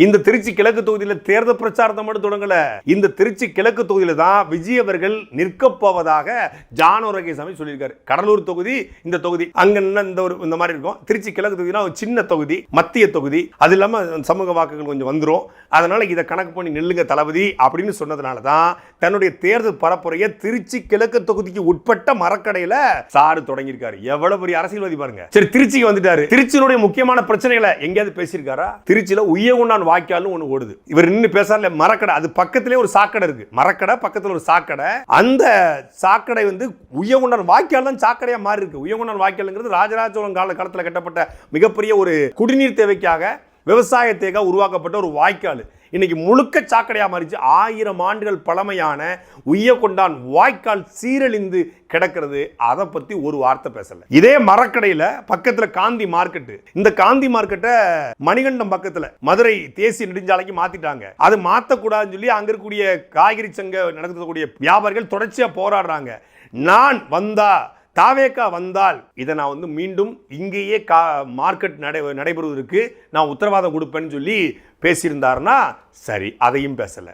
இந்த திருச்சி கிழக்கு தொகுதியில தேர்தல் பிரச்சாரத்தை மட்டும் தொடங்கல. இந்த திருச்சி கிழக்கு தொகுதியில தான் விஜய் அவர்கள் நிற்கப் போவதாக ஜான் ஓரகேசாமி சொல்லியிருக்காரு. கடலூர் தொகுதி இந்த தொகுதி அங்க இந்த மாதிரி இருக்கும். திருச்சி கிழக்கு தொகுதினா ஒரு சின்ன தொகுதி, மத்திய தொகுதி, அது இல்லாம சமூக வாக்குகள் கொஞ்சம் வந்துரும். அதனால இதை கணக்கு பண்ணி நில்லுங்க தளபதி அப்படின்னு சொன்னதுனால தான் தன்னுடைய தேர்தல் பரப்புரையை திருச்சி கிழக்கு தொகுதிக்கு உட்பட்ட மரக்கடையில சாரு தொடங்கியிருக்காரு. எவ்வளவு பெரிய அரசியல்வாதி பாருங்க. சரி, திருச்சிக்கு வந்துட்டாரு. திருச்சியினுடைய முக்கியமான பிரச்சனைகளை எங்கேயாவது பேசியிருக்காரா? திருச்சியில உய்யகுண்டான் வாய்க்கால் ஒண்ணு ஓடுது. இவர் நின்னு பேசல. மரக்கடை, அது பக்கத்திலே ஒரு சாக்கடை இருக்கு. மரக்கடை பக்கத்துல ஒரு சாக்கடை. அந்த சாக்கடை உய்யகுண்டான் வாய்க்கால் தான் சாக்கடையா மாறி இருக்கு. உய்யகுண்டான் வாய்க்கால்ங்கிறது ராஜராஜ சோழன் காலத்துல கட்டப்பட்ட மிகப்பெரிய ஒரு குடிநீர் தேவைக்காக விவசாயத்துக்காக உருவாக்கப்பட்ட ஒரு வாய்க்கால் இன்னைக்கு முழுக்க சாக்கடையா மாறிச்சு. 1000 ஆண்டுகள் பழமையான உய்யகொண்டான் வாய்க்கால் சீரழிந்து கிடக்கிறது. அதை பத்தி ஒரு வார்த்தை பேசல. இதே மரக்கடையில பக்கத்துல காந்தி மார்க்கெட். இந்த காந்தி மார்க்கெட்டை மணிகண்டம் பக்கத்துல மதுரை தேசிய நெடுஞ்சாலைக்கு மாத்திட்டாங்க. அது மாத்தக்கூடாதுன்னு சொல்லி அங்க இருக்கக்கூடிய காய்கறி சங்க நடக்கக்கூடிய வியாபாரிகள் தொடர்ச்சியா போராடுறாங்க. நான் வந்தா தாவேக்கா வந்தால் இதை நான் மீண்டும் இங்கேயே மார்க்கெட் நடைபெறுவதற்கு நான் உத்தரவாதம் கொடுப்பேன்னு சொல்லி பேசியிருந்தாருன்னா சரி, அதையும் பேசல.